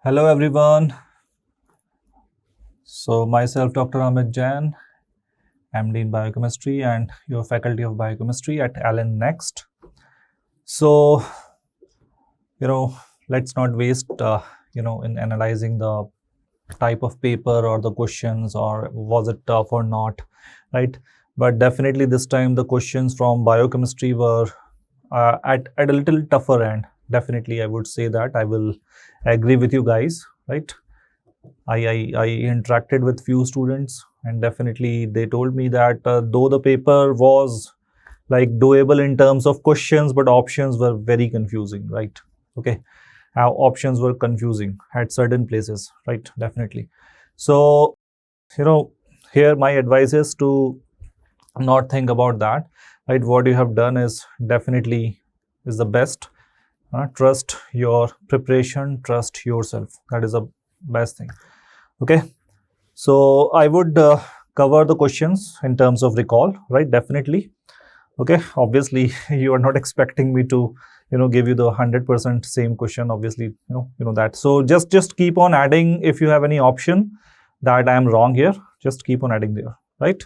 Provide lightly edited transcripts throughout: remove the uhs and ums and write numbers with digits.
Hello everyone. So myself Dr. Amit Jain, MD in Biochemistry and your Faculty of Biochemistry at Allen Next. So, let's not waste, in analyzing the type of paper or the questions or was it tough or not, right? But definitely this time the questions from Biochemistry were at a little tougher end. Definitely I would say that. I will agree with you guys, right? I interacted with few students and definitely they told me that though the paper was like doable in terms of questions, but options were very confusing, right? Okay, how options were confusing at certain places, right? Definitely. So, here my advice is to not think about that, right? What you have done is definitely is the best. Trust your preparation, trust yourself. That is the best thing. Okay, so I would cover the questions in terms of recall, right? Definitely. Okay, obviously you are not expecting me to give you the 100% same question, obviously, you know that. So just keep on adding. If you have any option that I am wrong here, just keep on adding there, right?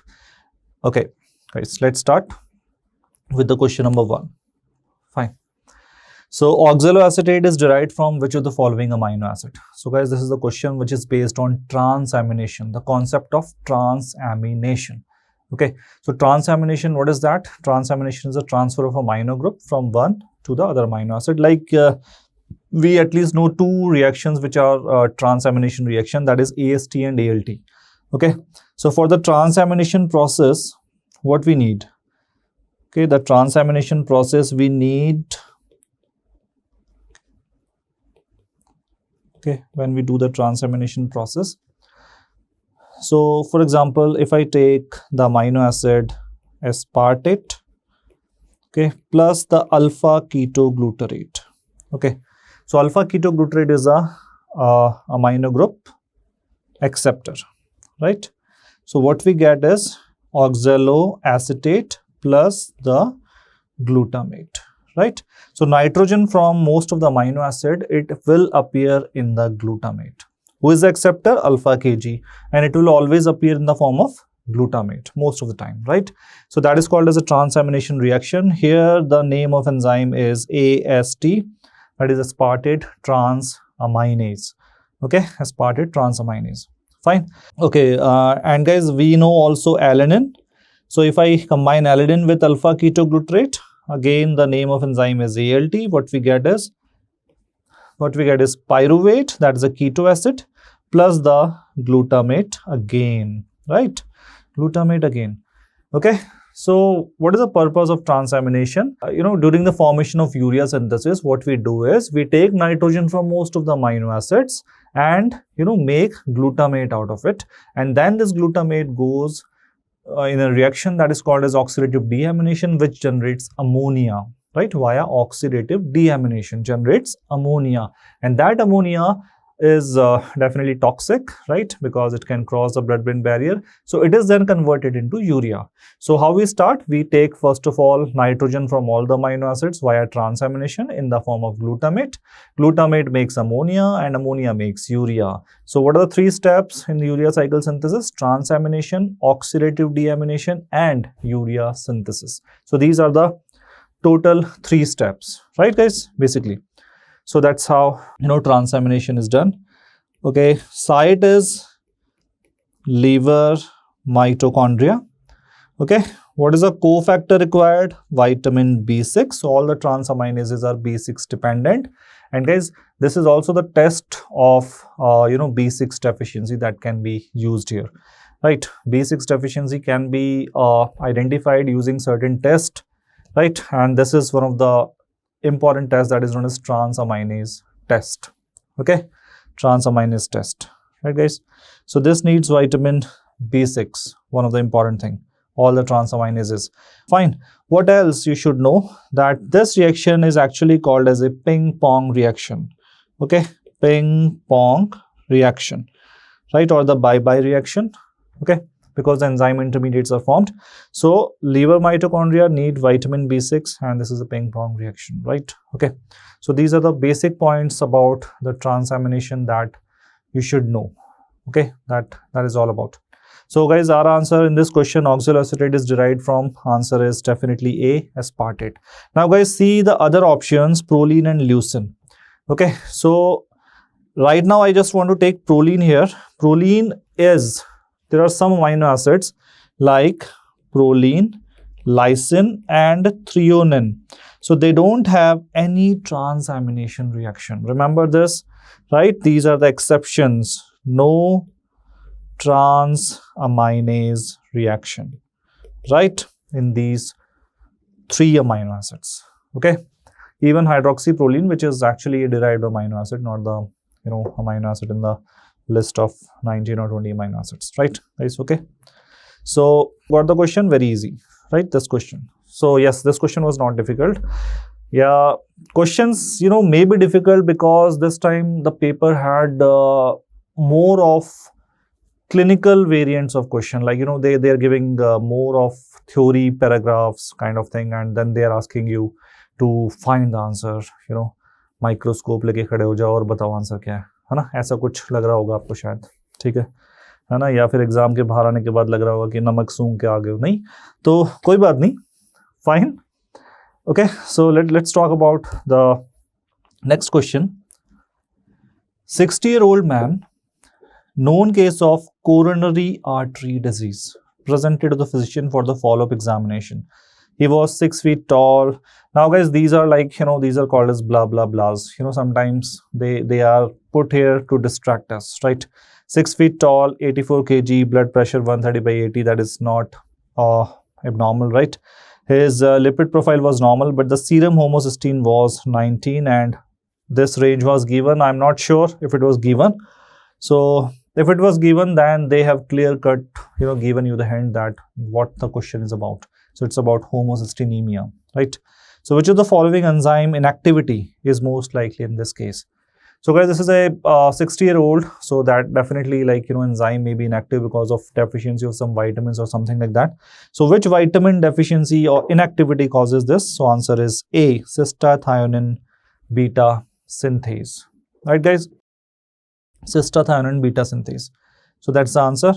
Okay guys, let's start with the question number 1. Fine. So oxaloacetate is derived from which of the following amino acid? So guys, this is the question which is based on transamination, the concept of transamination. Okay, so transamination, what is that? Transamination is a transfer of amino group from one to the other amino acid. Like we at least know two reactions which are transamination reaction, that is AST and ALT. Okay, so for the transamination process, what we need? Okay, the transamination process we need. Okay, when we do the transamination process. So, for example, if I take the amino acid aspartate, okay, plus the alpha ketoglutarate. Okay, so alpha ketoglutarate is a amino group acceptor, right? So what we get is oxaloacetate plus the glutamate, right? So nitrogen from most of the amino acid, it will appear in the glutamate. Who is the acceptor? Alpha Kg, and it will always appear in the form of glutamate most of the time, right? So that is called as a transamination reaction. Here the name of enzyme is AST, that is aspartate transaminase. Okay, aspartate transaminase. Fine. Okay, and guys, we know also alanine. So if I combine alanine with alpha ketoglutarate, again the name of enzyme is ALT. What we get is pyruvate, that is a keto acid, plus the glutamate again, right? Glutamate again. Okay, so what is the purpose of transamination? During the formation of urea synthesis, what we do is we take nitrogen from most of the amino acids and make glutamate out of it, and then this glutamate goes in a reaction that is called as oxidative deamination, which generates ammonia, right? Via oxidative deamination generates ammonia, and that ammonia is definitely toxic, right? Because it can cross the blood-brain barrier. So it is then converted into urea. So how we start? We take first of all nitrogen from all the amino acids via transamination in the form of glutamate. Glutamate makes ammonia and ammonia makes urea. So what are the 3 steps in the urea cycle synthesis? Transamination, oxidative deamination, and urea synthesis. So these are the total 3 steps, right guys, basically. So that's how transamination is done. Okay, site is liver mitochondria. Okay, what is a cofactor required? Vitamin B6. So all the transaminases are B6 dependent. And guys, this is also the test of B6 deficiency that can be used here, right? B6 deficiency can be identified using certain tests, right? And this is one of the important test that is known as transaminase test. Okay, transaminase test, right guys? So this needs vitamin B6, one of the important thing, all the transaminases. Fine. What else you should know? That this reaction is actually called as a ping pong reaction. Okay, ping pong reaction, right? Or the bye-bye reaction. Okay, because the enzyme intermediates are formed. So liver mitochondria need vitamin B6, and this is a ping pong reaction, right? Okay, so these are the basic points about the transamination that you should know. Okay, that is all about. So guys, our answer in this question, oxaloacetate is derived from, answer is definitely A, aspartate. Now guys, see the other options, proline and leucine. Okay, so right now I just want to take proline here. Proline is, there are some amino acids like proline, lysine and threonine. So they don't have any transamination reaction. Remember this, right? These are the exceptions. No transaminase reaction, right, in these 3 amino acids. Okay, even hydroxyproline, which is actually a derived amino acid, not the amino acid in the list of 19 or 20 amino acids, right guys? Okay, so got the question? Very easy, right? This question. So yes, this question was not difficult. Yeah, questions may be difficult because this time the paper had more of clinical variants of question, like they are giving more of theory paragraphs kind of thing, and then they are asking you to find the answer, microscope लेके खड़े हो जाओ और बताओ answer क्या है ना, ऐसा कुछ लग रहा होगा आपको शायद, ठीक है ना, या फिर एग्जाम के बाहर आने के बाद लग रहा होगा कि नमक सूंघ के आ गए हो, नहीं तो कोई बात नहीं, fine. Okay, so let's talk about the next question. 60-year-old man, known case of coronary artery disease, presented to the physician for the follow-up examination. He was 6 feet tall. Now guys, these are like, these are called as blah blah blahs. Sometimes they are put here to distract us, right? 6 feet tall, 84 kg, blood pressure 130/80, that is not abnormal, right? His lipid profile was normal, but the serum homocysteine was 19, and this range was given. I'm not sure if it was given. So if it was given, then they have clear cut, given you the hint that what the question is about. So it's about homocysteinemia, right? So which of the following enzyme inactivity is most likely in this case? So guys, this is a 60-year-old, so that definitely enzyme may be inactive because of deficiency of some vitamins or something like that. So which vitamin deficiency or inactivity causes this? So answer is A, cystathionine beta synthase, right guys? Cystathionine beta synthase. So that's the answer.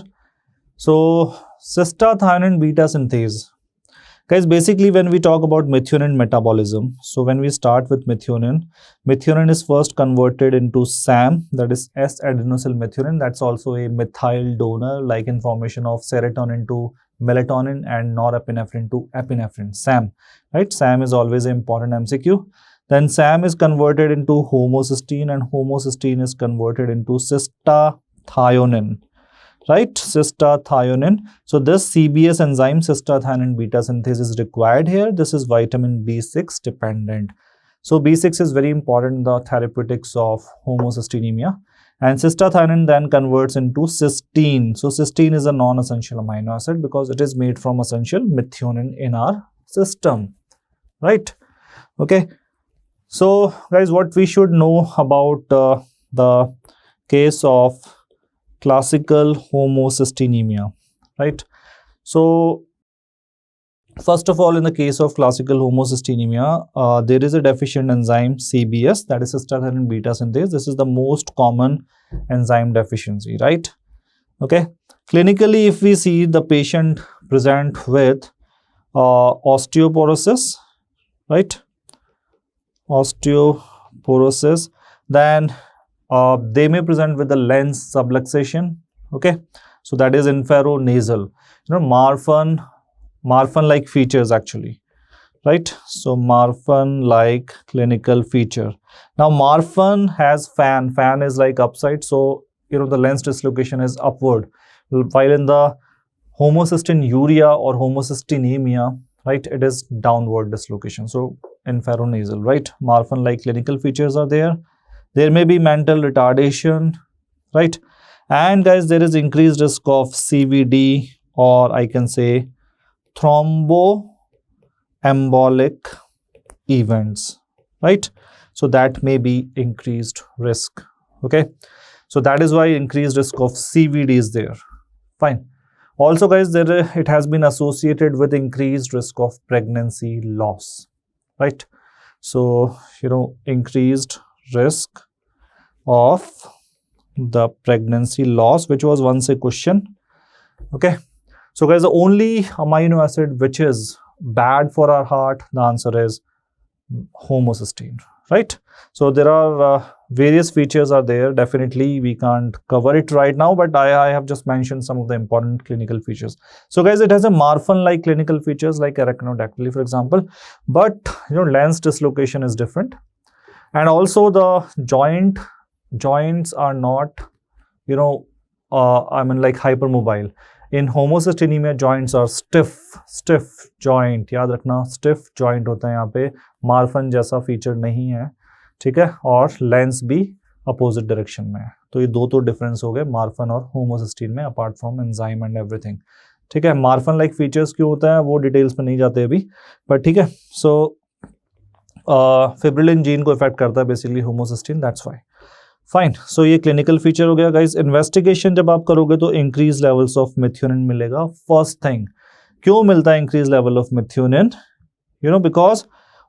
So cystathionine beta synthase. Guys, basically when we talk about methionine metabolism, so when we start with methionine is first converted into SAM, that is S-adenosyl methionine. That's also a methyl donor, like in formation of serotonin to melatonin and norepinephrine to epinephrine, SAM, right? SAM is always an important MCQ. Then SAM is converted into homocysteine, and homocysteine is converted into cystathionine, right? Cystathionine. So this CBS enzyme, cystathionine beta synthase, is required here. This is vitamin B6 dependent. So B6 is very important in the therapeutics of homocysteinemia. And cystathionine then converts into cysteine. So cysteine is a non-essential amino acid because it is made from essential methionine in our system, right? Okay. So guys, what we should know about the case of classical homocysteinemia, right? So first of all, in the case of classical homocysteinemia, there is a deficient enzyme CBS, that is cystathionine beta synthase. This is the most common enzyme deficiency, right? Okay. Clinically, if we see the patient present with osteoporosis, right? Osteoporosis, then they may present with the lens subluxation. Okay, so that is inferonasal, Marfan like features actually, right? So Marfan like clinical feature. Now Marfan has fan is like upside, so the lens dislocation is upward, while in the homocysteinuria or homocysteinemia, right, it is downward dislocation. So inferonasal, right? Marfan like clinical features are there. There may be mental retardation, right? And guys, there is increased risk of CVD, or I can say thromboembolic events, right? So that may be increased risk. Okay, so that is why increased risk of CVD is there. Fine. Also guys, it has been associated with increased risk of pregnancy loss, right? So, increased risk of the pregnancy loss, which was once a question. Okay. So guys, the only amino acid which is bad for our heart, the answer is homocysteine, right? So there are various features are there. Definitely we can't cover it right now, but I have just mentioned some of the important clinical features. So guys, it has a Marfan-like clinical features like arachnodactyly, for example, but lens dislocation is different. And also the joints are not, like hypermobile. In homocysteinemia, joints are stiff joint, याद रखना stiff joint होता है यहाँ पे, Marfan जैसा feature नहीं है, ठीक है, और लेंस भी opposite direction में है. तो ये दो तो difference हो गए Marfan और homocysteine में, apart from enzyme and everything. ठीक है, Marfan like features क्यों होता है वो details में नहीं जाते अभी, but ठीक है. So fibrillin gene को affect करता है basically homocysteine, that's why. Fine. So ये क्लिनिकल फीचर हो गया गाइज. इन्वेस्टिगेशन जब आप करोगे तो इंक्रीज लेवल्स ऑफ मिथ्योनिन मिलेगा. फर्स्ट थिंग, क्यों मिलता है increase level of methionine? Because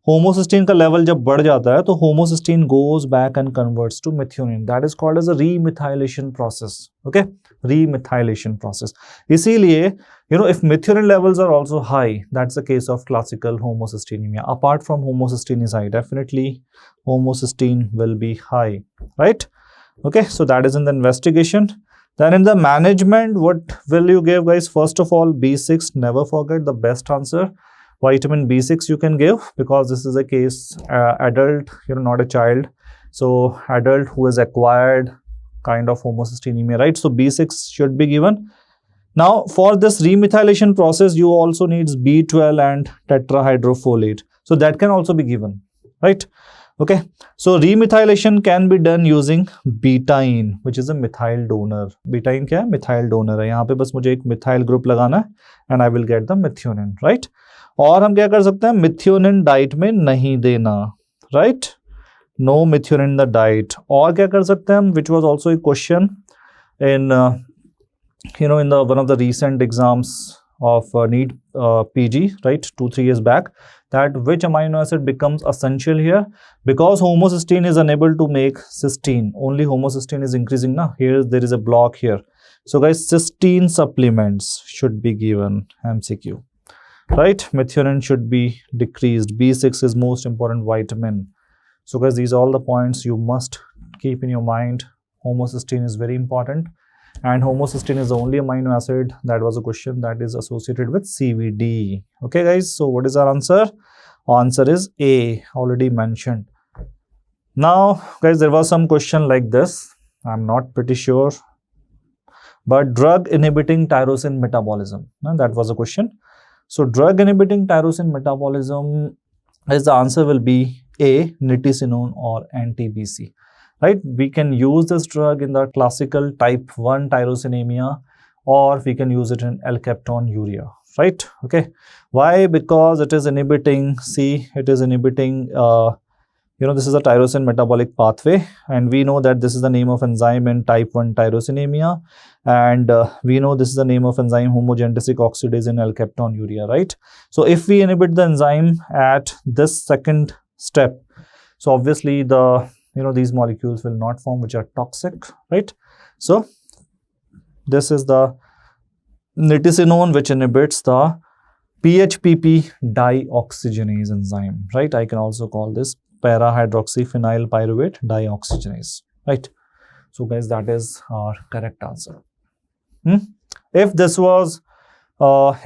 homocysteine का लेवल जब बढ़ जाता है तो homocysteine goes back and converts to methionine. That is called as a remethylation process. Okay, remethylation process. इसीलिए if methionine levels are also high, that's the case of classical homocysteinemia. Apart from homocysteine is high, definitely homocysteine will be high, right? Okay, so that is in the investigation. Then in the management, what will you give guys? First of all, B6, never forget the best answer. Vitamin B6 you can give because this is a case adult, not a child. So adult who has acquired kind of homocysteinemia, right? So B6 should be given. Now, for this remethylation process, you also need B12 and tetrahydrofolate. So that can also be given, right? Okay. So remethylation can be done using betaine, which is a methyl donor. Betaine क्या है? Methyl donor है. यहाँ पे बस मुझे एक methyl group लगाना है and I will get the methionine, right? और हम क्या कर सकते हैं? Methionine diet में नहीं देना, right? No methionine in the diet. और क्या कर सकते हैं हम? Which was also a question in in the one of the recent exams of NEET PG, right, 2-3 years back, that which amino acid becomes essential here because homocysteine is unable to make cysteine. Only homocysteine is increasing now. Here there is a block here. So guys, cysteine supplements should be given. MCQ, right? Methionine should be decreased. B6 is most important vitamin. So guys, these are all the points you must keep in your mind. Homocysteine is very important. And homocysteine is the only amino acid, that was a question, that is associated with CVD. Okay guys, so what is our answer? Answer is A, already mentioned. Now guys, there was some question like this, I'm not pretty sure, but drug inhibiting tyrosine metabolism, that was a question. So drug inhibiting tyrosine metabolism is the answer will be A, nitisinone or anti-BC. Right, we can use this drug in the classical type 1 tyrosinemia, or we can use it in alkaptonuria, right? Okay, why? Because it is inhibiting, it is inhibiting this is a tyrosine metabolic pathway, and we know that this is the name of enzyme in type 1 tyrosinemia, and we know this is the name of enzyme homogenesic oxidase in alkaptonuria, right? So if we inhibit the enzyme at this second step, so obviously the these molecules will not form, which are toxic, right? So this is the nitisinone, which inhibits the PHPP dioxygenase enzyme, right? I can also call this para-hydroxyphenyl pyruvate dioxygenase, right? So guys, that is our correct answer. If this was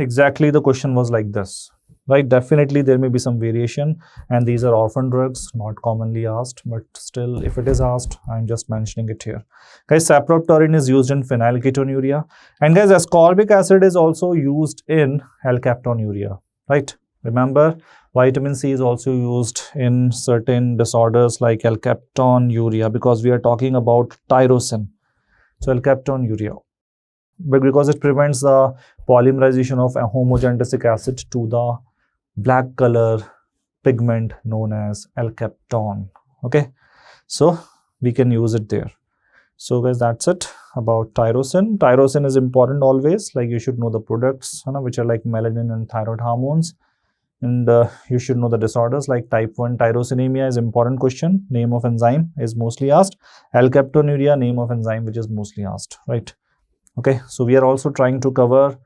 exactly the question was like this, right, definitely there may be some variation, and these are orphan drugs, not commonly asked, but still if it is asked, I'm just mentioning it here. Guys, sapropterin is used in phenylketonuria, and guys, ascorbic acid is also used in alkaptonuria, right? Remember, vitamin C is also used in certain disorders like alkaptonuria because we are talking about tyrosine. So alkaptonuria, but because it prevents the polymerization of a homogenesic acid to the black color pigment known as alkapton. Okay, so we can use it there. So guys, that's it. about tyrosine. Tyrosine is important always, like you should know the products, which are like melanin and thyroid hormones. And you should know the disorders like type 1 tyrosinemia is important question. Name of enzyme is mostly asked. Alkaptonuria, name of enzyme which is mostly asked, right? Okay, so we are also trying to cover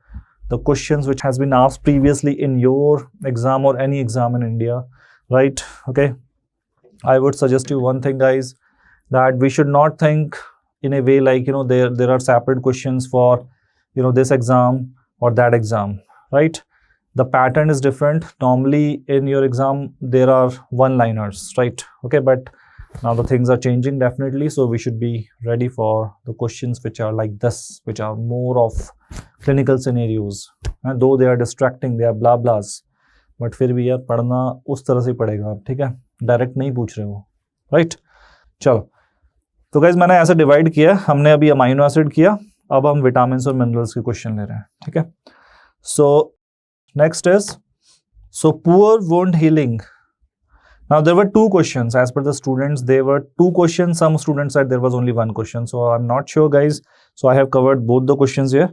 the questions which has been asked previously in your exam or any exam in India, right? Okay, I would suggest you one thing, guys, that we should not think in a way like, there are separate questions for, this exam or that exam, right? The pattern is different. Normally in your exam, there are one-liners, right? Okay, but now the things are changing definitely. So we should be ready for the questions which are like this, which are more of clinical scenarios. And though they are distracting, they are blah blahs, but फिर भी यार पढ़ना उस तरह से पढ़ेगा आप, ठीक है? डायरेक्ट नहीं पूछ रहे हो, राइट? चलो, तो गाइज मैंने ऐसे डिवाइड किया. हमने अभी अमाइनो एसिड किया, अब हम विटामिन और मिनरल्स के क्वेश्चन ले रहे हैं, ठीक है? सो next is, so poor wound healing. Now there were two questions as per the students. There were two questions. Some students said there was only one question. So I'm not sure, guys. So I have covered both the questions here.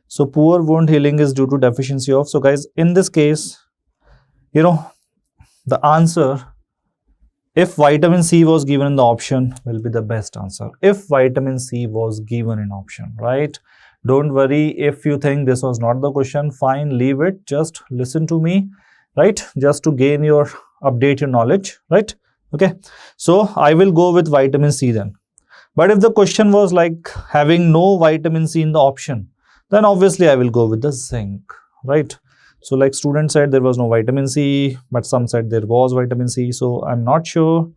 So poor wound healing is due to deficiency of. So guys, in this case, the answer, if vitamin C was given in the option, will be the best answer. If vitamin C was given in option, right? Don't worry if you think this was not the question, fine, leave it. Just listen to me, right? Just to update your knowledge, right? Okay. So I will go with vitamin C then. But if the question was like having no vitamin C in the option, then obviously I will go with the zinc, right? So like students said there was no vitamin C, but some said there was vitamin C. So I'm not sure,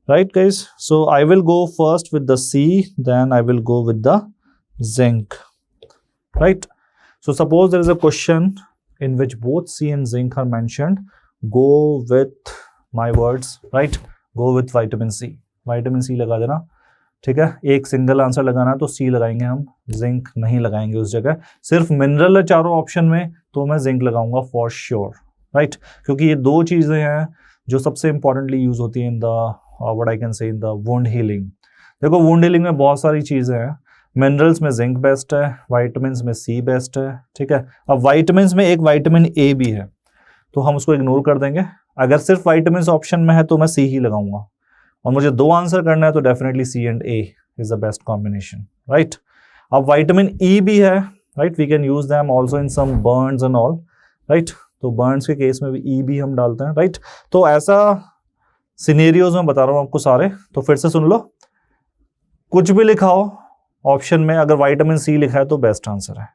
right, guys? So I will go first with the C, then I will go with the zinc. Right. So suppose there is a question in which both C and zinc are mentioned. Go with my words, right? Go with vitamin C. Vitamin C लगा देना, ठीक है? एक single answer लगाना तो C लगाएंगे हम, zinc नहीं लगाएंगे उस जगह. सिर्फ मिनरल है चारों ऑप्शन में तो मैं जिंक लगाऊंगा फॉर श्योर, राइट? क्योंकि ये दो चीजें हैं जो सबसे इंपॉर्टेंटली यूज होती है in the what I can say in the wound healing. देखो वुंड हीलिंग में बहुत सारी चीजें हैं. मिनरल्स में जिंक बेस्ट है, वाइटामिन में सी बेस्ट है, ठीक है? अब वाइटामिन में एक विटामिन ए भी है तो हम उसको इग्नोर कर देंगे. अगर सिर्फ वाइटामिन ऑप्शन में है तो मैं सी ही लगाऊंगा, और मुझे दो आंसर करना है तो definitely C and A is the best combination, right? अब विटामिन ई भी है, right? We can use them also in some burns and all, right? तो बर्न्स के केस में भी ई भी हम डालते हैं, राइट? तो ऐसा सिनेरियोज में बता रहा हूं आपको सारे, तो फिर से सुन लो. कुछ भी लिखा हो ऑप्शन में, अगर विटामिन सी लिखा है तो बेस्ट आंसर है.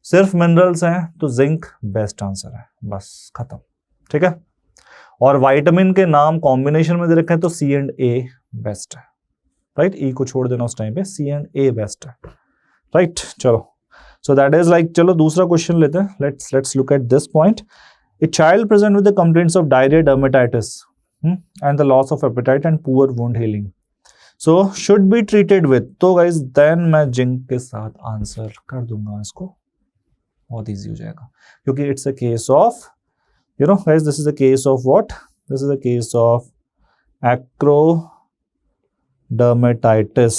सिर्फ मिनरल्स हैं तो जिंक बेस्ट आंसर है, बस खत्म, ठीक है? और विटामिन के नाम कॉम्बिनेशन में दे रखे हैं तो सी एंड ए बेस्ट है, राइट? ई को छोड़ देना उस टाइम पे, सी एंड ए बेस्ट है, राइट? चलो, सो दैट इज लाइक, चलो दूसरा क्वेश्चन लेते हैं. Let's look at this point. A child present with the complaints of diarrhoea, dermatitis and the loss of appetite and poor wound healing, so should be treated with. तो guys then मैं zinc के साथ answer कर दूंगा इसको, बहुत easy हो जाएगा, क्योंकि it's a case of, guys this is a case of what? This is a case of acrodermatitis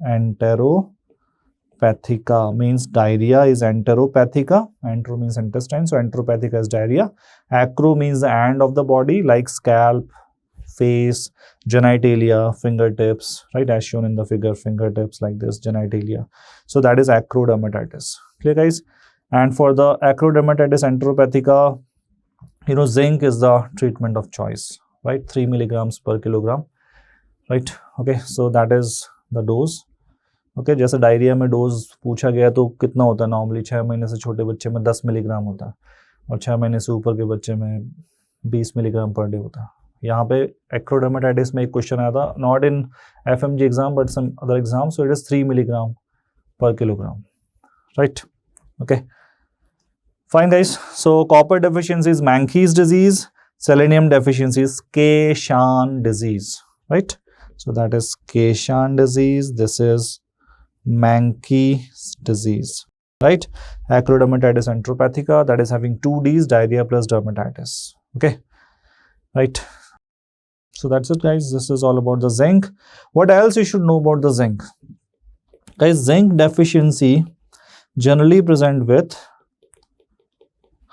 enteropathica, means diarrhea is enteropathica. Entero means intestine, so enteropathica is diarrhea. Acro means the end of the body, like scalp, face, genitalia, fingertips, right? As shown in the figure, fingertips like this, genitalia. So that is acrodermatitis. Clear, guys? And for the acrodermatitis enteropathica, zinc is the treatment of choice, right? 3 milligrams per kilogram, right? Okay, so that is the dose. Okay, जैसे diarrhoea में dose पूछा गया तो कितना होता है normally? 6 महीने से छोटे बच्चे में 10 मिलीग्राम होता है, और 6 महीने से ऊपर के बच्चे में 20 मिलीग्राम पर डे होता है. यहाँ पे एक्रोडर्मेटाइटिस में एक क्वेश्चन आया था, not in FMGE exam but some other exam, so it is 3 milligram per kilogram, right? Okay, fine guys. So copper deficiency is Menkes disease, selenium deficiency is Keshan disease, right? So that is Keshan disease, this is Menkes disease, right? Acrodermatitis enteropathica, that is having 2 Ds, diarrhea plus dermatitis. Okay, right? So that's it, guys. This is all about the zinc. What else you should know about the zinc? Guys, zinc deficiency generally present with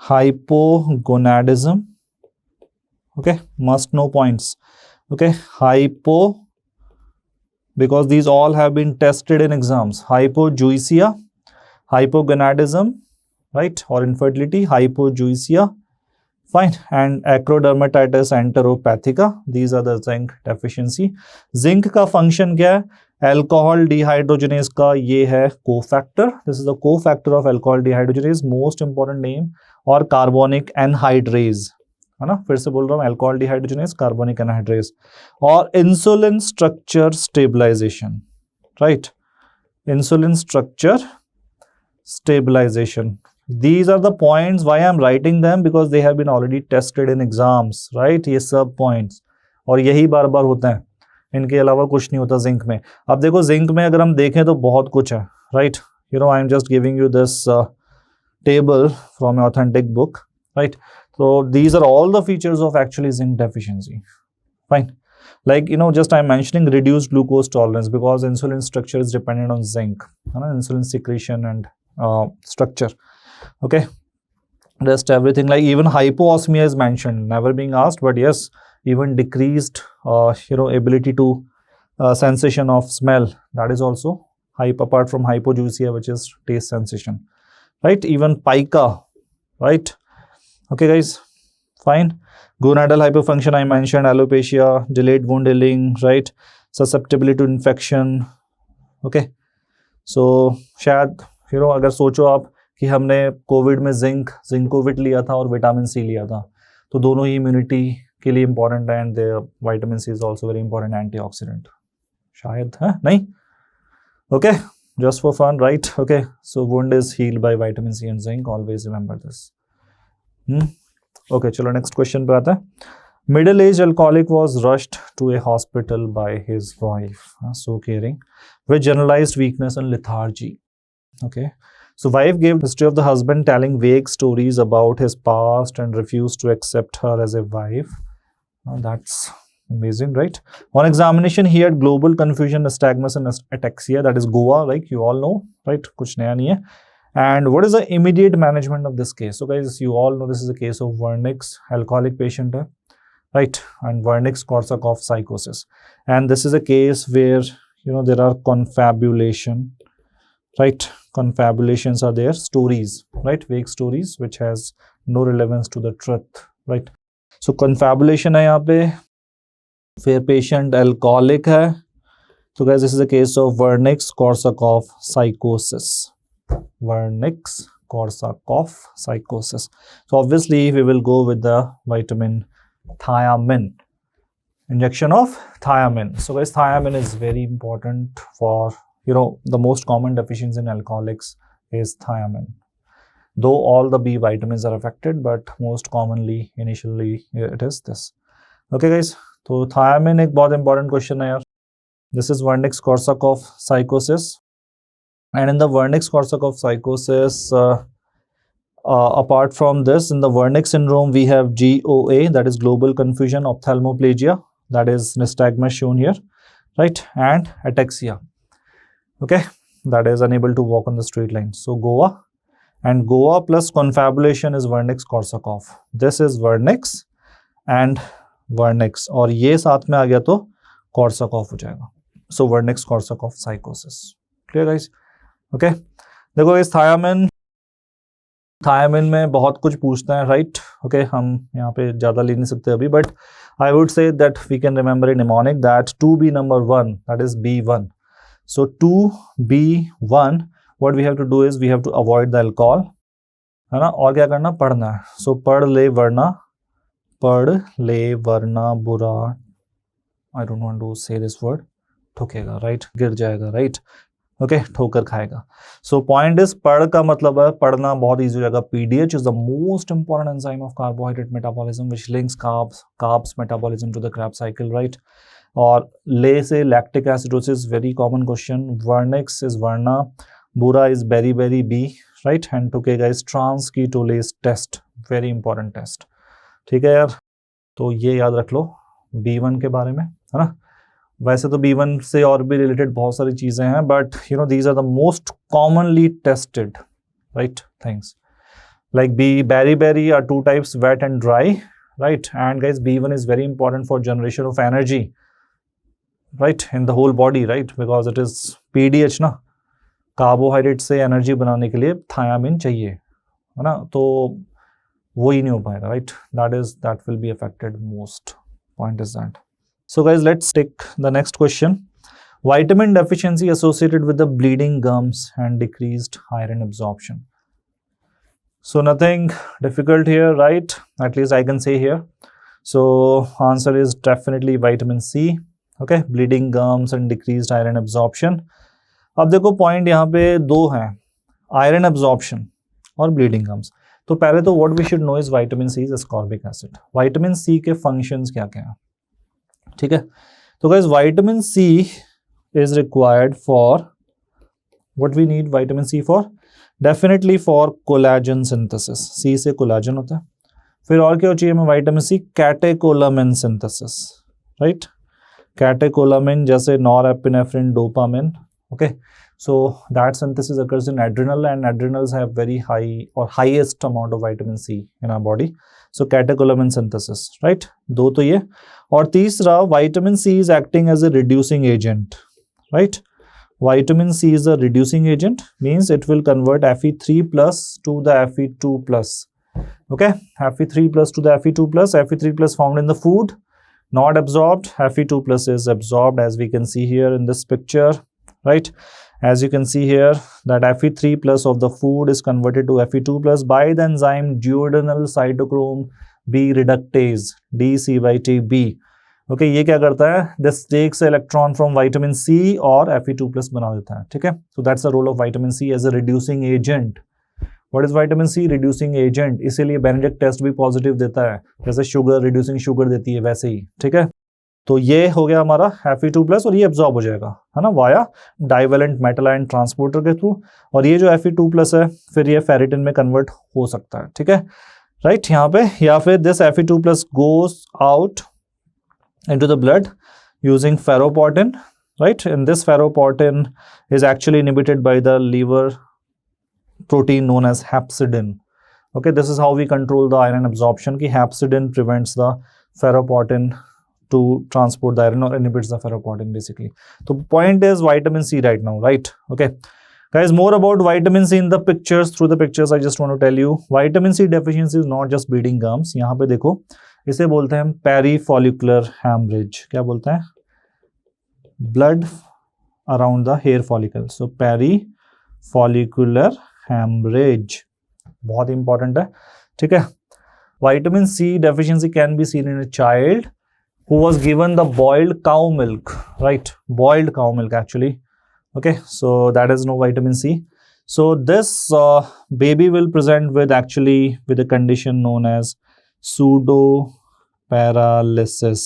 hypogonadism. Okay, must know points. Okay, because these all have been tested in exams. Hypojuicia, hypogonadism, right, or infertility, hypojuicia, fine, and acrodermatitis enteropathica. These are the zinc deficiency. Zinc का function क्या है? Alcohol dehydrogenase का ये है cofactor. This is the cofactor of alcohol dehydrogenase, most important name, और carbonic anhydrase, है ना? फिर से बोल रहा हूँ, alcohol dehydrogenase, carbonic anhydrase, और insulin structure stabilization, right? Insulin structure stabilization. These are the points why I am writing them, because they have been already tested in exams, right? ये सब points, और यही बार बार होता है, इनके अलावा कुछ नहीं होता जिंक में. अब देखो जिंक में अगर हम देखें तो बहुत कुछ है, right? You know, I am just giving you this table from an authentic book, right? So these are all the features of actually zinc deficiency, fine. Like, you know, just I'm mentioning reduced glucose tolerance because insulin structure is dependent on zinc, insulin secretion and structure. Okay, rest everything, like even hypoosmia is mentioned, never being asked, but yes, even decreased ability to sensation of smell, that is also apart from hypojuicia, which is taste sensation, right? Even pica, right? Okay guys, fine. Gonadal hyperfunction I mentioned, alopecia, delayed wound healing, right? Susceptibility to infection. Okay, so शायद अगर सोचो आप कि हमने Covid में जिंकोविट लिया था और विटामिन सी लिया था, तो दोनों ही इम्यूनिटी के लिए इंपॉर्टेंट है, and vitamin C is also very important antioxidant, शायद है नहीं. Okay, just for fun, right? Okay, so wound is healed by vitamin C and zinc, always remember this. Okay, चलो नेक्स्ट क्वेश्चन पे आता है. Middle age alcoholic was rushed to a hospital by his wife, so caring, with generalised weakness and lethargy. Okay, so wife gave history of the husband telling vague stories about his past and refused to accept her as a wife. That's amazing, right? On examination he had global confusion, nystagmus and ataxia, that is Goa, like you all know, right? Kuch naya nahi hai. And what is the immediate management of this case? So guys, you all know this is a case of Wernicke's, alcoholic patient hai, right? And Wernicke's-Korsakoff psychosis, and this is a case where there are confabulation, right? Confabulations are there, stories, right? Vague stories which has no relevance to the truth, right? So confabulation है यहाँ पे, फिर patient alcoholic है. So guys, this is a case of Wernicke's-Korsakoff psychosis. Wernicke's-Korsakoff psychosis. So obviously we will go with the vitamin thiamine, injection of thiamine. So guys, thiamine is very important for the most common deficiency in alcoholics is thiamine. Though all the B vitamins are affected, but most commonly initially it is this. Okay guys, so thiamine एक बहुत important question है यार. This is Wernicke's-Korsakoff psychosis, and in the Wernicke's-Korsakoff psychosis, apart from this, in the Wernicke syndrome we have GOA, that is global confusion, ophthalmoplegia, that is nystagmus shown here, right? And ataxia. Okay, that is unable to walk on the straight line. So Goa, and Goa plus confabulation is Wernicke's-Korsakoff. This is Wernicke's and Wernicke's, और ये साथ में आ गया तो Korsakoff हो जाएगा. So Wernicke's-Korsakoff psychosis. Clear guys? Okay, देखो इस thiamine में बहुत कुछ पूछते हैं, right? Okay, हम यहाँ पे ज़्यादा ले नहीं सकते अभी, but I would say that we can remember in mnemonic that 2B number 1, that is B1. So 2B1, what we have to do is we have to avoid the alcohol, है ना? और क्या करना? पढ़ना है. So पढ़ ले वरना बुरा, I don't want to say this word, ठोकेगा, right? गिर जाएगा, right? Okay, ठोकर खाएगा. So point is, पढ़ का मतलब है पढ़ना बहुत easy हो जाएगा. PDH is the most important enzyme of carbohydrate metabolism which links carbs metabolism to the Krebs cycle, right? और ले से lactic acidosis, very common question. Wernicke's is Varna, Bura is beriberi B, right? And ठोकेगा is transketolase test, very important test. ठीक है यार, तो ये याद रख लो B1 के बारे में, है ना? वैसे तो B1 से और भी रिलेटेड बहुत सारी चीज़ें हैं, but you know these are the most commonly tested right things. Like berry are two types, wet and dry, right? And guys, B1 is very important for generation of energy, right, in the whole body, right? Because it is PDH ना, carbohydrate से energy बनाने के लिए thiamine चाहिए, है ना? तो वो ही नहीं हो पाएगा, right? That will be affected most. Point is that. So guys, let's take the next question. Vitamin deficiency associated with the bleeding gums and decreased iron absorption. So nothing difficult here, right? At least I can say here. So answer is definitely vitamin C. Okay, bleeding gums and decreased iron absorption. अब देखो point यहाँ पे दो हैं, iron absorption और bleeding gums. तो पहले तो what we should know is vitamin C is ascorbic acid. Vitamin C के फंक्शंस क्या क्या हैं, ठीक है? तो guys vitamin C is required for what we need vitamin C for, definitely for collagen synthesis. C से कोलेजन होता है. फिर और क्या चाहिए हमें vitamin C? Catecholamine synthesis, right? Catecholamine जैसे norepinephrine, dopamine. Okay, so that synthesis occurs in adrenal and adrenals have very high or highest amount of vitamin C in our body. So catecholamine synthesis, right? दो तो ये. और तीसरा vitamin C is acting as a reducing agent, right? Vitamin C is a reducing agent, means it will convert Fe3 plus to the Fe2 plus. Okay, Fe3 plus to the Fe2 plus. Fe3 plus found in the food, not absorbed. Fe2 plus is absorbed, as we can see here in this picture, right? As you can see here, that Fe3 plus of the food is converted to Fe2 plus by the enzyme duodenal cytochrome B reductase, DCYTB. Okay, ये क्या करता है? This takes electron from vitamin C और Fe2 plus बना देता है, ठीक है? So that's the role of vitamin C as a reducing agent. What is vitamin C? Reducing agent. इसीलिए बेनेडिक्ट टेस्ट भी पॉजिटिव देता है, जैसे शुगर रिड्यूसिंग शुगर देती है वैसे ही, ठीक है? तो ये हो गया हमारा Fe2 प्लस और ये एब्जॉर्ब हो जाएगा, है ना, via divalent metal ion transporter के थ्रू. और ये जो Fe2 प्लस है फिर ये फेरिटिन में कन्वर्ट हो सकता है, ठीक है, राइट? यहाँ पे या फिर this Fe2 plus goes out into the blood using ferroportin, right? And this ferroportin is actually inhibited by the liver protein known as hepcidin. Okay, this is how we control the iron absorption. Ki hepcidin prevents the ferroportin to transport the iron or inhibits the ferroportin basically. So point is vitamin C right now, right? Okay, guys, more about vitamin C in the pictures. Through the pictures I just want to tell you, vitamin C deficiency is not just bleeding gums. यहाँ पे देखो, इसे बोलते हैं पेरीफॉलिकुलर haemorrhage. क्या बोलते हैं? Blood around the hair follicle. So perifollicular haemorrhage बहुत इंपॉर्टेंट है, ठीक है? Vitamin C deficiency can be seen in a child who was given the boiled cow milk, right? Boiled cow milk actually. Okay, so that is no vitamin C. So this baby will present with a condition known as pseudo paralysis.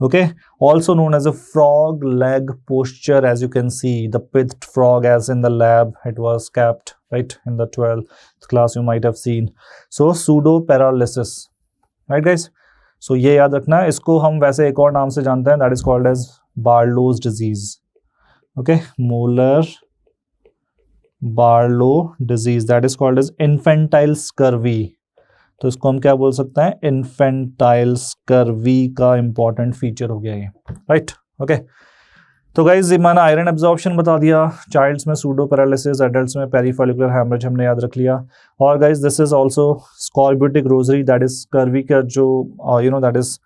Okay, also known as a frog leg posture. As you can see, the pithed frog, as in the lab it was kept, right, in the 12th class you might have seen. So pseudo paralysis, right guys? So ये याद रखना है. इसको हम वैसे एक और नाम से जानते हैं, that is called as Barlow's disease. Okay, molar Barlow disease, that is called as infantile scurvy. तो इसको हम क्या बोल सकते हैं? इन्फेंटाइल स्कर्वी का इंपॉर्टेंट फीचर हो गया ये, राइट? ओके, तो गाइज मैंने आयरन एब्जॉर्प्शन बता दिया, चाइल्ड्स में सूडो पैरालिसिस, एडल्ट्स में पेरीफॉलिकुलर हैमरेज हमने याद रख लिया. और guys this is also scorbutic rosary, that is scurvy का जो that is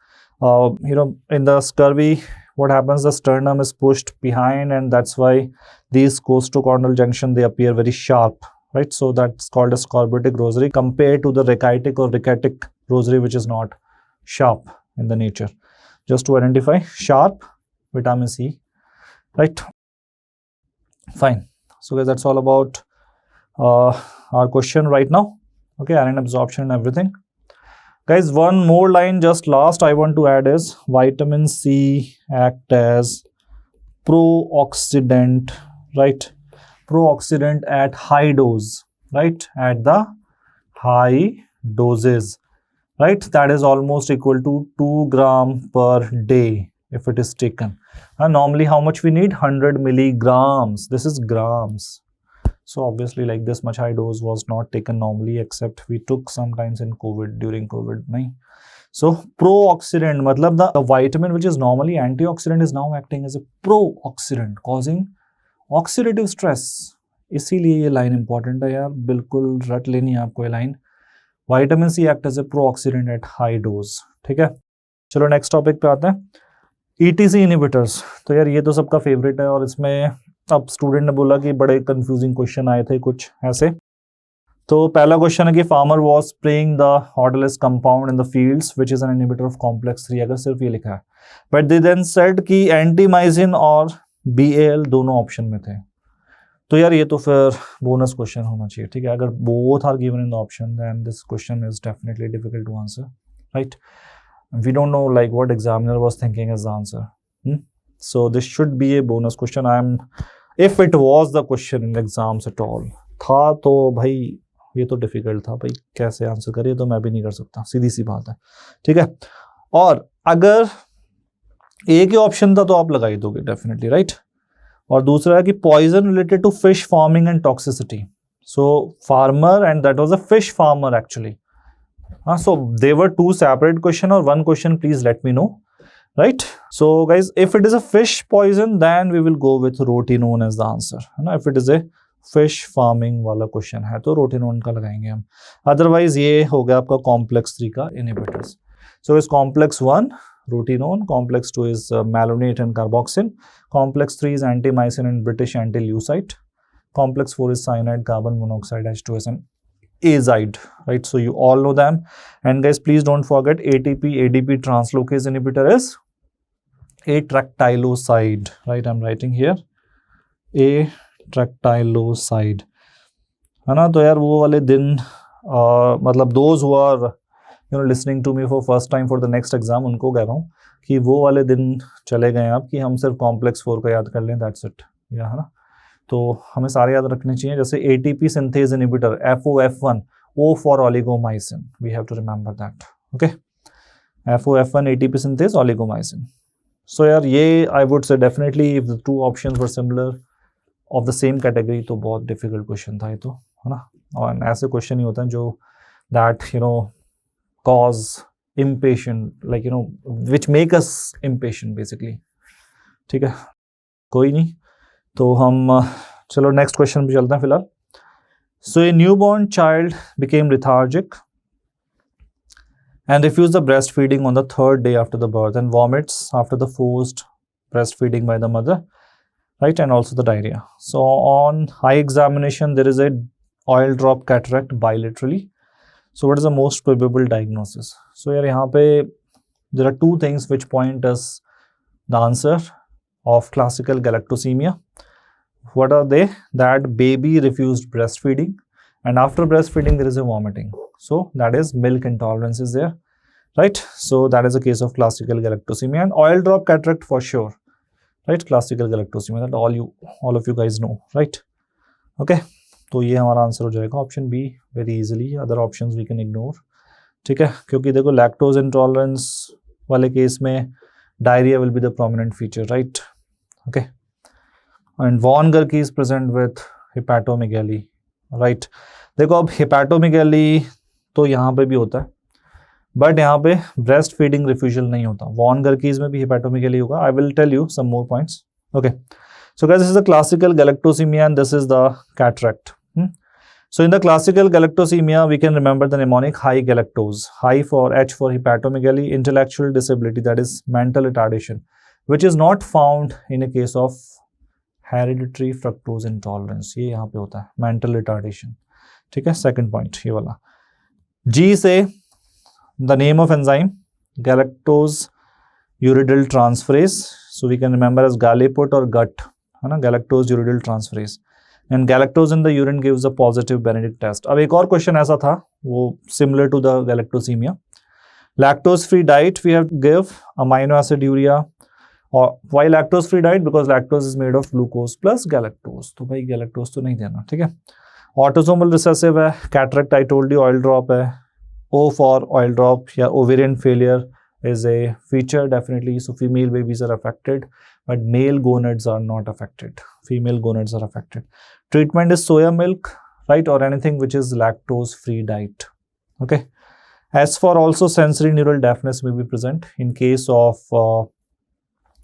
in the scurvy what happens, the sternum is pushed behind and that's why these costochondral junction they appear very sharp, right? So that's called a scorbutic rosary compared to the rachitic or rickety rosary which is not sharp in the nature. Just to identify sharp vitamin C, right? Fine. So guys, that's all about our question right now. Okay, iron absorption and everything. Guys, one more line just last I want to add is vitamin C act as pro-oxidant, right? Pro-oxidant at high dose, right? At the high doses, right? That is almost equal to 2 gram per day if it is taken. Normally how much we need? 100 milligrams. This is grams. So obviously like this much high dose was not taken normally, except we took sometimes in COVID, during COVID. nahi. So pro-oxidant, matlab the vitamin which is normally antioxidant is now acting as a pro-oxidant, causing oxidative stress. इसीलिए ये line important है यार, बिल्कुल रट लेनी है आपको ये line. Vitamin C act as a pro-oxidant at high dose. ठीक है, चलो नेक्स्ट टॉपिक पे आते हैं. ETC inhibitors. तो यार ये तो सबका फेवरेट है, और इसमें अब स्टूडेंट ने बोला कि बड़े कंफ्यूजिंग क्वेश्चन आए थे कुछ ऐसे. तो पहला क्वेश्चन है कि farmer was spraying the odourless compound in the fields which is an inhibitor of complex 3. अगर सिर्फ ये लिखा है, बट दे देन सेड कि एंटीमाइसिन और बीएल दोनों ऑप्शन में थे. तो यार ये तो फिर बोनस क्वेश्चन होना चाहिए. ठीक है, अगर both are given in the option then this question is definitely difficult to answer, right? We don't know like what examiner was thinking as the answer. So this should be a bonus question. If it was the question in exams at all था तो भाई ये तो difficult था भाई, कैसे answer करिए, तो मैं भी नहीं कर सकता, सीधी सी बात है. ठीक है, और अगर एक ही ऑप्शन था तो आप लगा ही दोगे डेफिनेटली, राइट? और दूसरा है कि poison related to fish farming and toxicity. So farmer, and that was a fish farmer actually. So they were two separate question or one question, please let me know, right? So guys, if it is a fish poison then we will go with rotenone as the answer, है ना? If it is a fish farming वाला question है तो rotenone का लगाएंगे हम. Otherwise ये हो गया आपका complex 3 का inhibitors. So is complex 1 rotenone, complex 2 is malonate and carboxyl, complex 3 is antimycin and British anti-leucite, complex 4 is cyanide, carbon monoxide, H2S and azide, right? So you all know them. And guys, please don't forget ATP ADP translocase inhibitor is atractyloside, right? I'm writing here atractyloside, है ना? तो यार वो वाले दिन मतलब those who are listening to me for first time for the next exam, उनको कह रहा हूँ कि वो वाले दिन चले गए आप कि हम सिर्फ कॉम्प्लेक्स 4 का याद कर लें, that's it, या है ना? तो हमें सारे याद रखने चाहिए, जैसे ATP synthase inhibitor FOF1, O for oligomycin, we have to remember that. Okay, FOF1 ATP synthase oligomycin. So यार ये I would say definitely if the two options were similar of the same category तो बहुत difficult question था ये तो, है ना? और ऐसे क्वेश्चन ही होते हैं जो that cause impatient, like which make us impatient basically. ठीक है, कोई नहीं, तो हम चलो नेक्स्ट क्वेश्चन पे चलते हैं फिलहाल. So a newborn child became lethargic and refused the breastfeeding on the 3rd day after the birth and vomits after the forced breastfeeding by the mother, right? And also the diarrhea. So on eye examination there is a oil drop cataract bilaterally. So what is the most probable diagnosis? So यार यहाँ पे there are two things which point us the answer of classical galactosemia. What are they? That baby refused breastfeeding, and after breastfeeding there is a vomiting. So that is milk intolerance is there, right? So that is a case of classical galactosemia. And oil drop cataract for sure, right? Classical galactosemia, that all of you guys know, right? Okay, तो ये हमारा answer हो जाएगा option B very easily. Other options we can ignore. ठीक है, क्योंकि देखो lactose intolerance वाले केस में diarrhoea will be the prominent feature, right? Okay, and von Gierke is present with hepatomegaly, right? देखो अब हिपैटोमेगैली तो यहाँ पे भी होता है, बट यहाँ पे ब्रेस्ट फीडिंग रिफ्यूजल नहीं होता. वॉन गर्कीज में भी हिपैटोमेगैली होगा. I will tell you some more points. Okay, so guys, this is the classical galactosemia and this is the cataract. So in the classical galactosemia we can remember the mnemonic high galactose, high for H for hepatomegaly, intellectual disability, that is mental retardation, which is not found in a case of hereditary fructose intolerance. ये यहाँ पे होता है mental retardation. ठीक है, second point ये वाला. G से the name of enzyme galactose uridyl transferase, so we can remember as galaput or gut, है ना? galactose uridyl transferase, and galactose in the urine gives a positive Benedict test. अब एक और question ऐसा था वो similar to the galactosemia. Lactose free diet we have to give amino acid urea, or why lactose free diet? Because lactose is made of glucose plus galactose. तो भाई galactose तो नहीं देना. ठीक है, autosomal recessive है, cataract I told you, oil drop है, O for oil drop या ovarian failure is a feature definitely. So female babies are affected, but male gonads are not affected. Female gonads are affected. Treatment is soya milk, right, or anything which is lactose-free diet. Okay. As for also sensory neural deafness may be present in case of a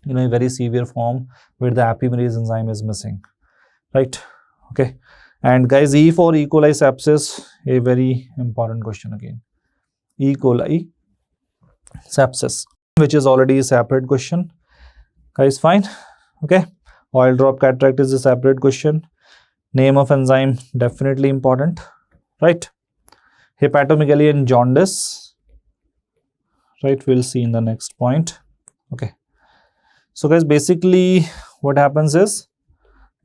very severe form where the apimerase enzyme is missing, right? Okay. And guys, E for E. coli sepsis, a very important question again. E. coli sepsis, which is already a separate question. Guys, fine. Okay. Oil drop cataract is a separate question. Name of enzyme, definitely important, right? Hepatomegaly and jaundice, right? We'll see in the next point. Okay. So guys, basically what happens is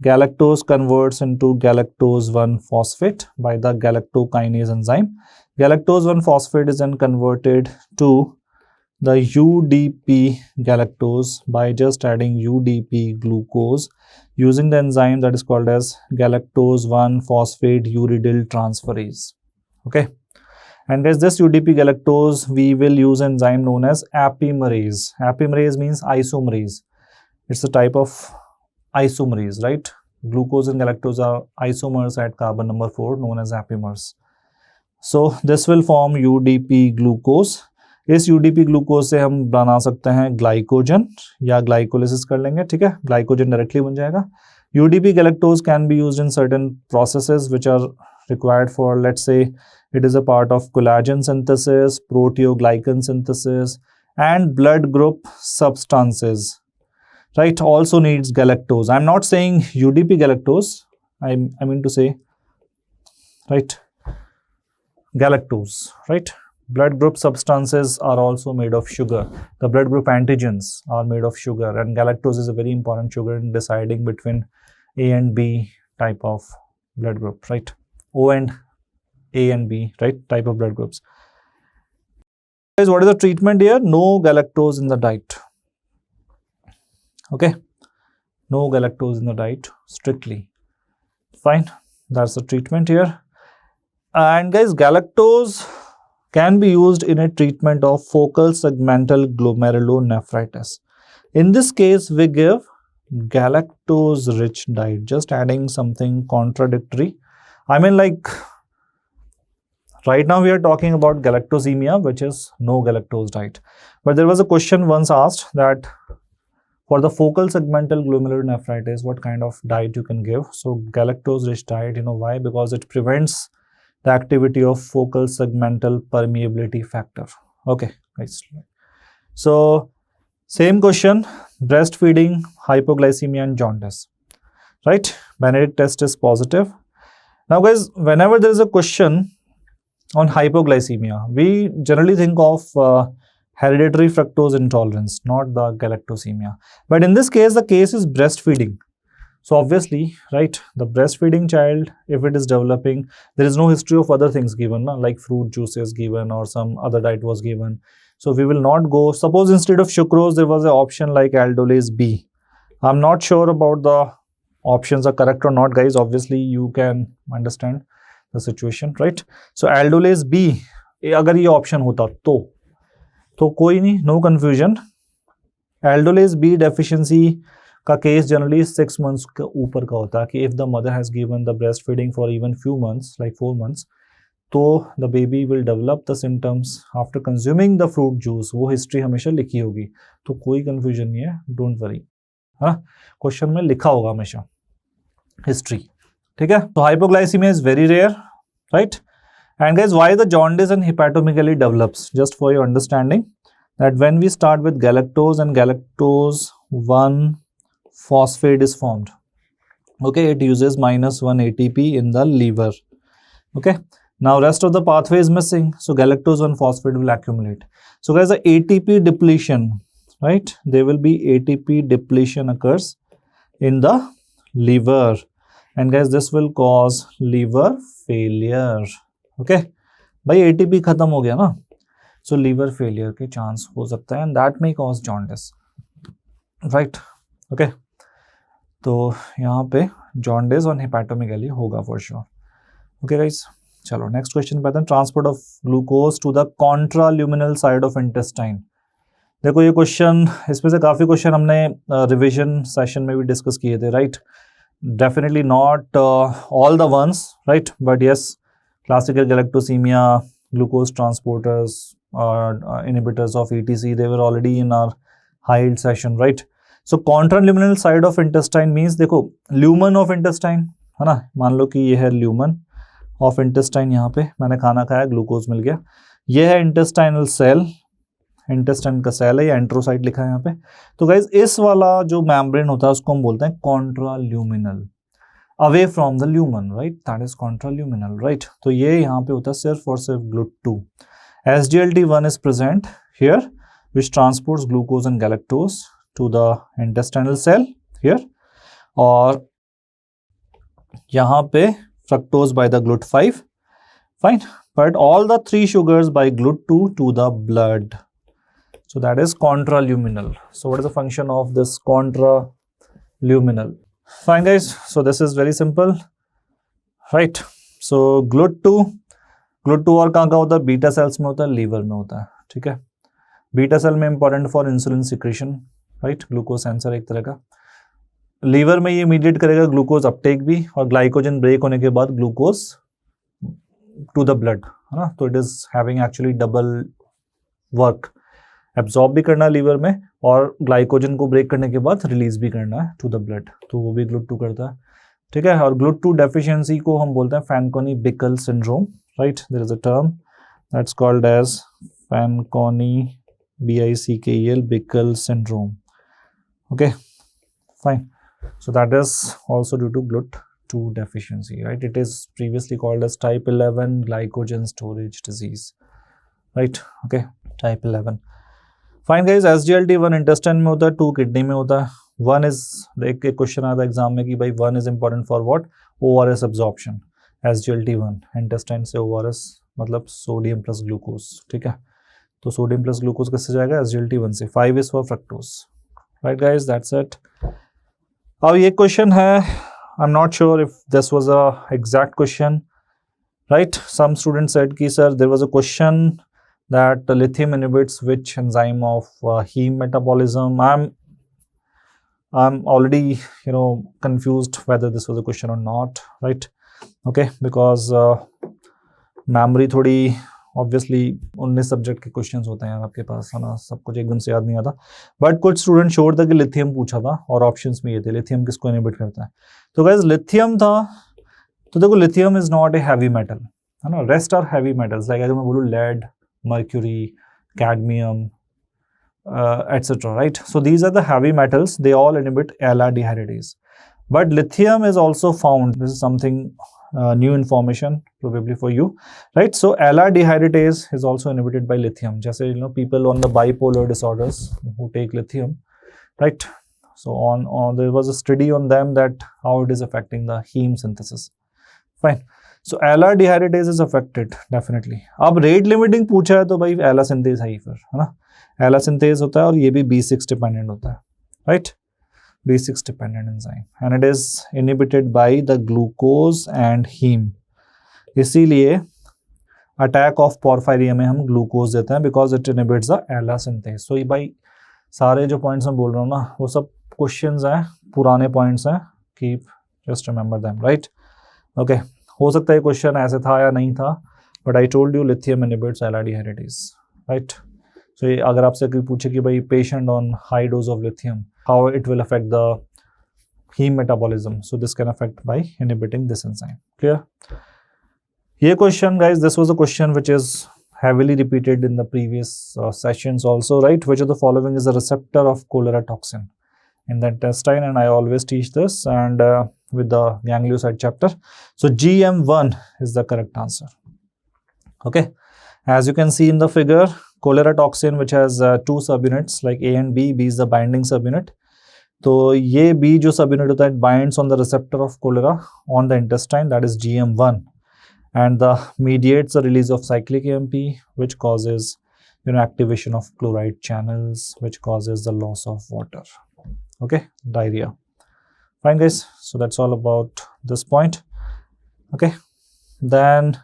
galactose converts into galactose 1-phosphate by the galactokinase enzyme. Galactose 1-phosphate is then converted to the UDP galactose by just adding UDP glucose using the enzyme that is called as galactose 1-phosphate uridyl transferase. Okay. And as this UDP galactose, we will use an enzyme known as apimerase. Apimerase means isomerase. It's a type of isomerase, right? Glucose and galactose are isomers at carbon number 4 known as apimers. So this will form UDP glucose. इस UDP glucose से हम बना सकते हैं glycogen या glycolysis कर लेंगे, ठीक है, ग्लाइकोजन डायरेक्टली बन जाएगा. UDP galactose can be used in certain processes which are required for, let's say, it is a part of collagen synthesis, proteoglycan synthesis, and blood group substances, right? Also needs galactose. I'm not saying UDP galactose, I mean to say, right, galactose, right? Blood group substances are also made of sugar. The blood group antigens are made of sugar, and galactose is a very important sugar in deciding between A and B type of blood group, right? O and A and B, right, type of blood groups. Guys, what is the treatment here? No galactose in the diet. Okay, no galactose in the diet strictly. Fine, that's the treatment here. And guys, galactose can be used in a treatment of focal segmental glomerulonephritis. In this case, we give galactose-rich diet, just adding something contradictory. I mean, like, right now we are talking about galactosemia, which is no galactose diet. But there was a question once asked that for the focal segmental glomerulonephritis, what kind of diet you can give? So galactose-rich diet, you know why? Because it prevents the activity of focal segmental permeability factor. Okay, guys. So same question, breastfeeding, hypoglycemia and jaundice, right? Benedict test is positive. Now guys, whenever there is a question on hypoglycemia, we generally think of hereditary fructose intolerance, not the galactosemia. But in this case, the case is breastfeeding. So obviously, right, the breastfeeding child, if it is developing, there is no history of other things given, like fruit juices given or some other diet was given. So we will not go, suppose instead of sucrose, there was an option like aldolase B. I'm not sure about the options are correct or not, guys. Obviously, you can understand the situation, right? So aldolase B, अगर ये option होता तो कोई नहीं, no confusion. Aldolase B deficiency का case generally 6 months के ऊपर का होता है कि if the mother has given the breast feeding for even few months like 4 months, तो the baby will develop the symptoms after consuming the fruit juice. वो history हमेशा लिखी होगी, तो कोई कंफ्यूजन नहीं है, डोंट वरी. हाँ, क्वेश्चन में लिखा होगा हमेशा हिस्ट्री, ठीक है. तो hypoglycaemia is very rare, right. And guys, why the jaundice and hepatomegaly develops, just for your understanding, that when we start with galactose and galactose 1-phosphate is formed. Okay, it uses -1 ATP in the liver. Okay, now rest of the pathway is missing, so galactose 1-phosphate will accumulate. So guys, the ATP depletion, right? There will be ATP depletion occurs in the liver, and guys, this will cause liver failure. Okay, भाई ATP खत्म हो गया ना, so liver failure के chance हो सकता है, and that may cause jaundice, right? Okay, तो यहाँ पे jaundice और hepatomegaly होगा for sure. Okay guys, चलो next question पे आते हैं. Transport of glucose to the contraluminal side of intestine. देखो ये क्वेश्चन, इसमें से काफ़ी क्वेश्चन हमने रिवीजन सेशन में भी डिस्कस किए थे, right? Definitely not all the ones, right, but yes, classical galactosaemia, glucose transporters, inhibitors of ETC, they were already in our high-yield session, right? So contraluminal side of intestine means, देखो lumen of intestine है ना, मान लो कि ये है lumen of intestine, यहाँ पे मैंने खाना खाया, ग्लूकोज मिल गया, ये है intestinal cell, इंटेस्टाइन का सेल है, या एंट्रोसाइट लिखा है यहाँ पे। तो गाइज इस वाला जो मेम्ब्रेन होता है उसको हम बोलते हैं contraluminal, away from the lumen, right, that is contraluminal, right. तो ये यहाँ पे होता है सिर्फ और सिर्फ GLUT2। SGLT1 is present here, which transports glucose and galactose to the intestinal cell here, और यहाँ पे fructose by the GLUT5, fine, but all the three sugars by GLUT2 to the blood. So that is contraluminal. So what is the function of this contraluminal? Fine guys, so this is very simple, right? So GLUT2 और कहाँ का होता है? Beta cells में होता है, liver में होता है, ठीक है। बीटा सेल में important for insulin secretion, right, glucose sensor एक तरह का। लीवर में ये इमीडिएट करेगा ग्लूकोज अपटेक भी, और ग्लाइकोजन ब्रेक होने के बाद ग्लूकोज टू द ब्लड, है ना। तो it is having actually double work, absorb भी करना है लीवर में, और ग्लाइकोजन को ब्रेक करने के बाद रिलीज भी करना है टू द ब्लड, तो वो भी GLUT2 करता है, ठीक है। और GLUT2 डेफिशिएंसी को हम बोलते हैं Fanconi Bickel syndrome, right, there is a term that's called as Fanconi Bickel Bickel syndrome, okay, fine. So that is also due to GLUT2 deficiency, right? It is previously called as type 11 glycogen storage disease, right? Okay, type 11. Fine guys, SGLT1 intestine में होता है, 2 kidney में होता है, 1 is, एक question आता है exam में कि भाई 1 is important for what? ORS absorption, SGLT1 intestine से ORS मतलब सोडियम प्लस ग्लूकोज, ठीक है। तो सोडियम प्लस ग्लूकोज किससे जाएगा? SGLT1 से। 5 is for fructose, right guys, that's it. अब ये क्वेश्चन है, I am not sure if this was a exact question, right. Some student said कि sir there was a question that lithium inhibits which enzyme of heme metabolism. I am already confused whether this was a question or not, right, okay, because memory थोड़ी obviously 19 subject के questions होते हैं आपके पास, है ना, सब कुछ एकदम से याद नहीं आता, बट कुछ स्टूडेंट श्योर था कि लिथियम पूछा था, और ऑप्शंस में ये थे लिथियम किसको इनहिबिट करता है। तो गाइस लिथियम था, तो देखो lithium is not a heavy metal, है ना, rest are heavy metals, like अगर मैं बोलूँ lead, mercury, cadmium etcetera, right. So these are the heavy metals, they all inhibit ALA dehydratase, but lithium is also found, this is something new information probably for you, right? So LR dehydratase is also inhibited by lithium, जैसे people on the bipolar disorders who take lithium, right? So on there was a study on them that how it is affecting the heme synthesis, fine. So LR dehydratase is affected definitely. अब rate limiting पूछा है तो भाई LR synthase है ही फिर, है ना, LR synthase होता है, और ये भी B6 dependent होता है, right? B6 dependent enzyme, and it is inhibited by the glucose and heme. इसीलिए अटैक ऑफ पोर्फायरिया में हम ग्लूकोज देते हैं, because it inhibits the ALA synthase. So ये भाई सारे जो पॉइंट्स मैं बोल रहा हूँ ना, वो सब क्वेश्चंस हैं, पुराने पॉइंट्स हैं, keep just remember them, right, okay. हो सकता है क्वेश्चन ऐसे था या नहीं था, but I told you lithium inhibits ALA dehydratase, right. So ये अगर आपसे कोई पूछे कि भाई patient on high dose of lithium, how it will affect the heme metabolism, so this can affect by inhibiting this enzyme, clear? Here question guys, this was a question which is heavily repeated in the previous sessions also, right? Which of the following is a receptor of cholera toxin in the intestine? And I always teach this, and with the ganglioside chapter, so GM1 is the correct answer, okay. As you can see in the figure, cholera toxin which has 2 subunits like A and B. B is the binding subunit. तो ये B जो subunit होता है, it binds on the receptor of cholera on the intestine, that is GM1, and the mediates the release of cyclic AMP, which causes activation of chloride channels, which causes the loss of water, okay, diarrhea. Fine guys, so that's all about this point, okay. Then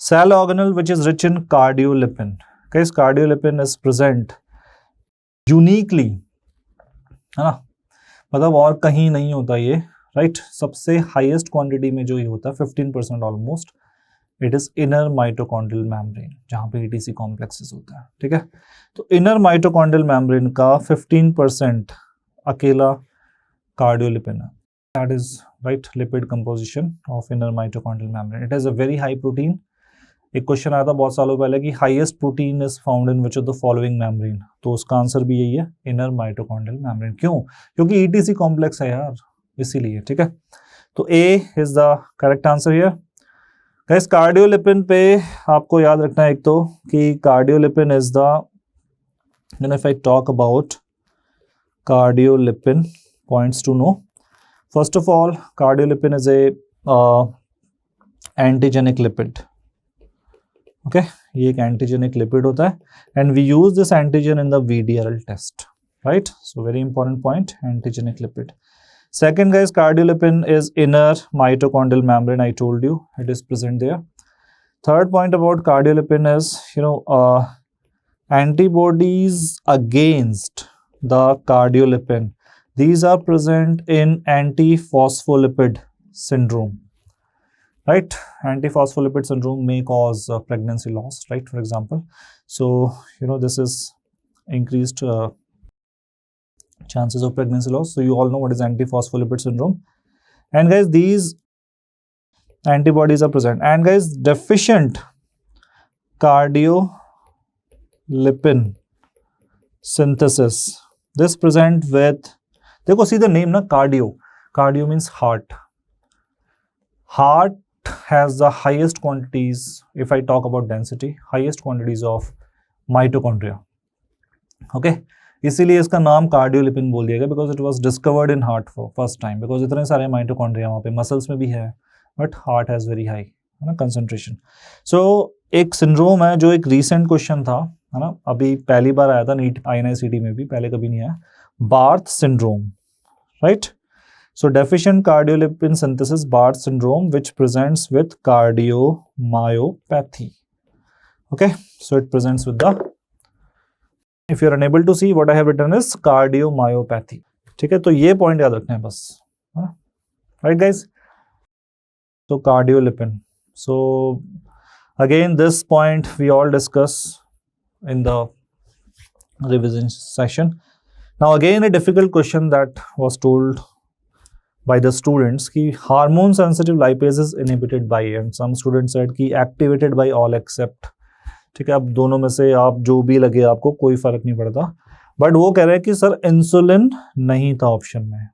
cell organelle which is rich in cardiolipin. Guys, cardiolipin is present uniquely, है ना, मतलब और कहीं नहीं होता ये, right. सबसे highest quantity में जो ये होता है 15% almost, it is inner mitochondrial membrane, जहाँ पे एटीसी कॉम्प्लेक्सेस होता है, ठीक है। तो इनर माइटोकॉन्ड्रियल मेम्ब्रेन का 15% अकेला कार्डियोलिपिन है, that is right lipid composition of inner mitochondrial membrane. It is a very high protein. एक क्वेश्चन आया था बहुत सालों पहले कि highest protein is found in which of the following membrane, तो उसका आंसर भी यही है, इनर माइटोकॉन्ड्रियल मेम्ब्रेन। क्यों? क्योंकि ईटीसी कॉम्प्लेक्स है यार, इसीलिए, ठीक है। तो A is the correct answer here. Guys cardiolipin पे आपको याद रखना है एक तो कि cardiolipin is the, you know, if I talk about cardiolipin points to know, first of all cardiolipin is a antigenic lipid, okay, ये एक एंटीजेनिक लिपिड होता है and we use this antigen in the VDRL test, right. So very important point, antigenic lipid. Second guys, cardiolipin is inner mitochondrial membrane, I told you, it is present there. Third point about cardiolipin is, you know, antibodies against the cardiolipin. These are present in antiphospholipid syndrome, right? Antiphospholipid syndrome may cause pregnancy loss, right, for example. So, you know, this is increased chances of pregnancy loss. So you all know what is antiphospholipid syndrome. And guys, these antibodies are present. And guys, deficient cardiolipin synthesis, this present with, देखो see the name ना, cardio means heart has the highest quantities, if I talk about density, highest quantities of mitochondria, okay. इसीलिए इसका नाम cardiolipin बोल दिया गया, because it was discovered in heart for first time, because इतने सारे mitochondria वहाँ पे, मसल्स में भी है but heart has very high, है ना, कंसंट्रेशन। सो एक सिंड्रोम है जो एक रीसेंट क्वेश्चन था, है ना, अभी पहली बार आया था नीट INICT में भी, पहले कभी नहीं आया, Barth syndrome, right. So deficient cardiolipin synthesis Barth syndrome which presents with cardiomyopathy, okay. So it presents with the, if you are unable to see, what I have written is cardiomyopathy, ठीक है। तो ये point याद रखना है बस, right guys. So cardiolipin, so again this point we all discuss in the revision session. Now again a difficult question that was told by the students कि hormone sensitive lipase is inhibited by, and some students said कि activated by all except, ठीक है। अब दोनों में से आप जो भी लगे आपको, कोई फर्क नहीं पड़ता, बट वो कह रहे हैं कि सर इंसुलिन नहीं था ऑप्शन में,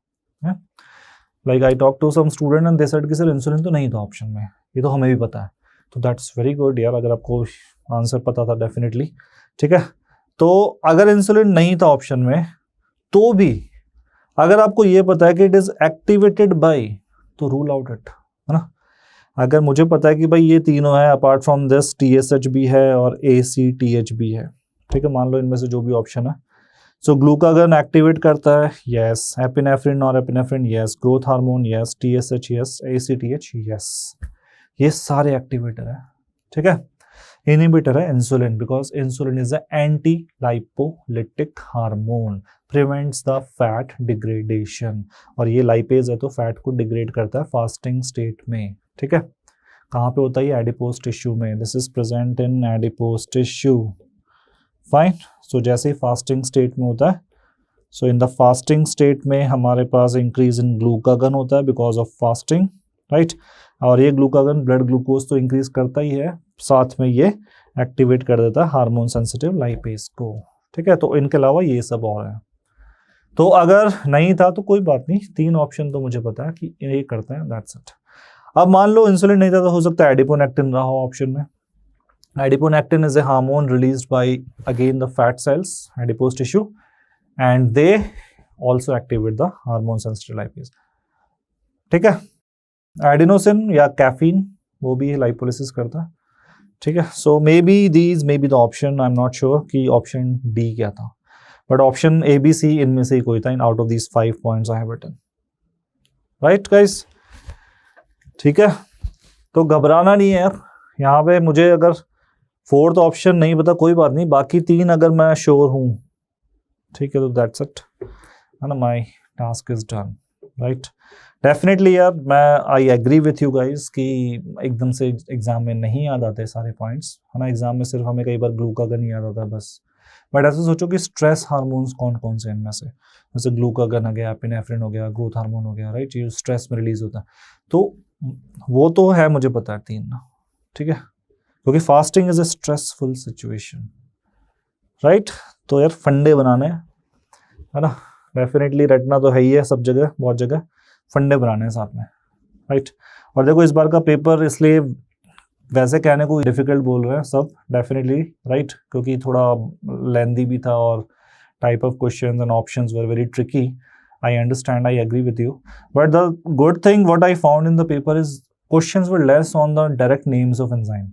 like I talk to some student and they said कि सर इंसुलिन तो नहीं था ऑप्शन में, ये तो हमें भी पता है। तो दैट्स वेरी गुड यार, अगर आपको आंसर पता था डेफिनेटली, ठीक है। तो अगर इंसुलिन नहीं था ऑप्शन में, तो भी अगर आपको ये पता है कि इट इज एक्टिवेटेड बाय, तो रूल आउट इट, है ना। अगर मुझे पता है कि भाई ये तीनों है, अपार्ट फ्रॉम दिस TSH भी है और ACTH भी है, ठीक है, मान लो इनमें से जो भी ऑप्शन है। सो ग्लूकागन एक्टिवेट करता है, यस। एपिनेफ्रिन और epinephrine, yes. Growth hormone, yes. TSH, yes. ACTH, yes. ये सारे एक्टिवेटर है, ठीक है। इनहिबिटर है insulin, because insulin is a anti lipolytic hormone, prevents the fat degradation, और ये लाइपेज है तो फैट को डिग्रेड करता है फास्टिंग स्टेट में, ठीक है। कहाँ पे होता है ये? एडिपोज टिश्यू में। This is present in adipose tissue, fine. So जैसे ही फास्टिंग स्टेट में होता है, so in the fasting state में हमारे पास इंक्रीज इन ग्लूकागन होता है बिकॉज ऑफ फास्टिंग, राइट। और ये ग्लूकागन ब्लड ग्लूकोज तो इंक्रीज करता ही है, साथ में ये एक्टिवेट कर देता है हार्मोन सेंसिटिव लाइपेज को, ठीक है। तो इनके अलावा ये सब और है। तो अगर नहीं था तो कोई बात नहीं, तीन ऑप्शन तो मुझे पता है कि ये करते हैं, दैट्स इट। अब मान लो इंसुलिन नहीं था, तो हो सकता है एडिपोनेक्टिन रहा हो ऑप्शन में। Adiponectin is a hormone released by again the fat cells, adipose tissue, and they also activate the hormone sensitive lipase, ठीक है। एडिनोसिन या कैफीन, वो भी लाइपोलिसिस करता है, ठीक है। So may be these may be the option, I am not sure कि ऑप्शन डी क्या था, बट ऑप्शन ABC इनमें से ही कोई था, in out of these 5 points I have written, right guys, ठीक है। तो घबराना नहीं है यार, यहाँ पे मुझे अगर 4th ऑप्शन नहीं पता कोई बात नहीं, बाकी 3 अगर मैं श्योर हूँ ठीक है, तो दैट्स इट, है ना, my task is done, right. Definitely यार, मैं I agree with you guys कि एकदम से एग्जाम में नहीं याद आते सारे पॉइंट्स, है ना। एग्जाम में सिर्फ हमें कई बार ग्लूकागन याद आता है बस। बट ऐसे सोचो कि स्ट्रेस हार्मोन्स कौन कौन से इनमें से, जैसे ग्लूकागन हो गया, एपिनेफ्रिन हो गया, ग्रोथ हार्मोन हो गया, राइट, ये स्ट्रेस में रिलीज होता है, तो वो तो है, मुझे पता है 3, ठीक है, क्योंकि fasting is a stressful situation, right. तो यार फंडे बनाने हैं, है ना, डेफिनेटली रटना तो है ही है सब जगह, बहुत जगह फंडे बनाने हैं साथ में, राइट। और देखो इस बार का पेपर इसलिए वैसे कहने को डिफिकल्ट बोल रहे हैं सब, डेफिनेटली, राइट, क्योंकि थोड़ा लेंदी भी था और type of questions and options were very tricky. I understand, I agree with you, but the good thing what I found in the paper is questions were less on the direct names of enzyme,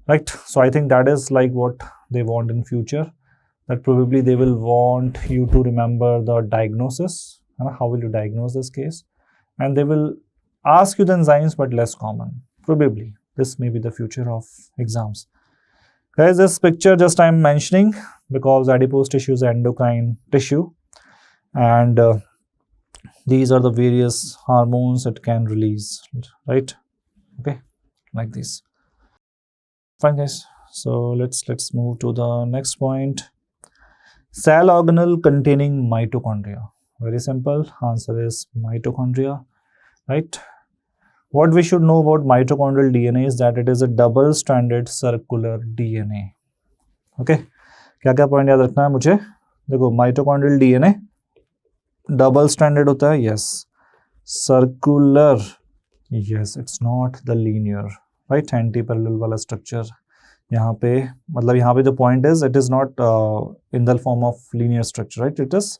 right? So I think that is like what they want in future, that probably they will want you to remember the diagnosis, how will you diagnose this case, and they will ask you the enzymes but less common. Probably this may be the future of exams. Guys, this picture just I'm mentioning because adipose tissue is endocrine tissue, and these are the various hormones it can release, right? Okay, like this. Fine guys, so let's move to the next point. Cell organelle containing mitochondria. Very simple, answer is mitochondria, right? What we should know about mitochondrial DNA is that it is a double stranded circular DNA. Okay, क्या क्या point याद रखना है मुझे, देखो mitochondrial DNA double standard होता है, yes, circular, yes, it's not the linear, right, anti parallel वाला स्ट्रक्चर यहाँ पे, मतलब यहाँ पे जो point is it is not in the form of linear structure, right, it is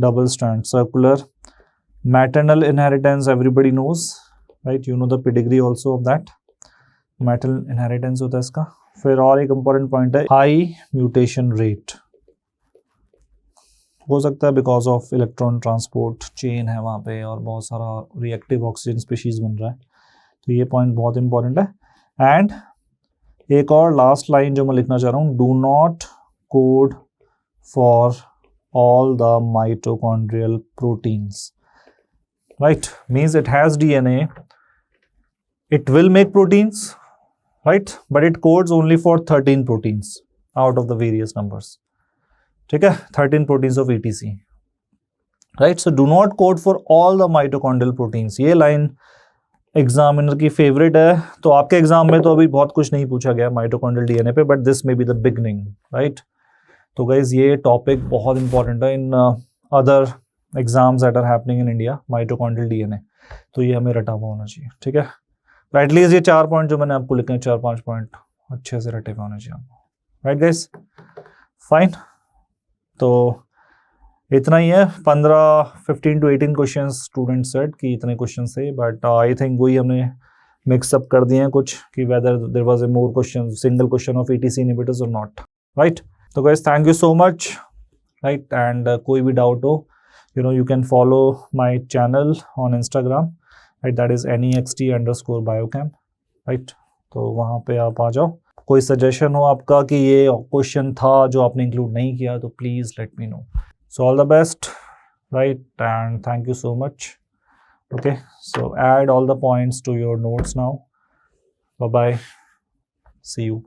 double stand, circular, maternal inheritance everybody knows, right, you know the pedigree also of that, maternal inheritance होता है इसका। फिर और एक important point है high mutation rate, हो सकता है because of electron transport chain है वहाँ पे और बहुत सारा रिएक्टिव ऑक्सीजन स्पीशीज बन रहा है, तो ये पॉइंट बहुत इंपॉर्टेंट है। एंड एक और लास्ट लाइन जो मैं लिखना चाह रहा हूँ, do not code for all the mitochondrial proteins, right, means it has DNA, it will make proteins, right, but it codes only for 13 proteins out of the various numbers, ठीक है, 13 proteins of ETC, right. So do not code for all the mitochondrial proteins, ये line examiner की favourite है। तो आपके exam में तो अभी बहुत कुछ नहीं पूछा गया माइटोकॉन्ड्रियल डीएनए पे, but this may be the beginning, right. तो गाइज ये टॉपिक बहुत इंपॉर्टेंट है in other exams that are happening in India, mitochondrial DNA, तो ये हमें रटा हुआ होना चाहिए, ठीक है। तो एटलीस्ट ये 4 पॉइंट जो मैंने आपको लिखे हैं, 4-5 पॉइंट अच्छे से रटे हुए होने चाहिए आपको, राइट गाइज, फाइन। तो इतना ही है, 15 to 18 क्वेश्चन स्टूडेंट सेट कि इतने क्वेश्चन थे, बट आई थिंक वही हमने मिक्सअप कर दिए हैं कुछ कि whether there was a more question, single question of ETC inhibitors और नॉट, राइट। तो guys thank you so much, right, and कोई भी डाउट हो, you can follow my channel on Instagram, right, that is next_biochem, right, तो वहाँ पे आप आ जाओ। कोई सजेशन हो आपका कि ये क्वेश्चन था जो आपने इंक्लूड नहीं किया, तो please let me know. So all the best, right, and thank you so much. Okay, so add all the points to your notes now. Bye bye, see you.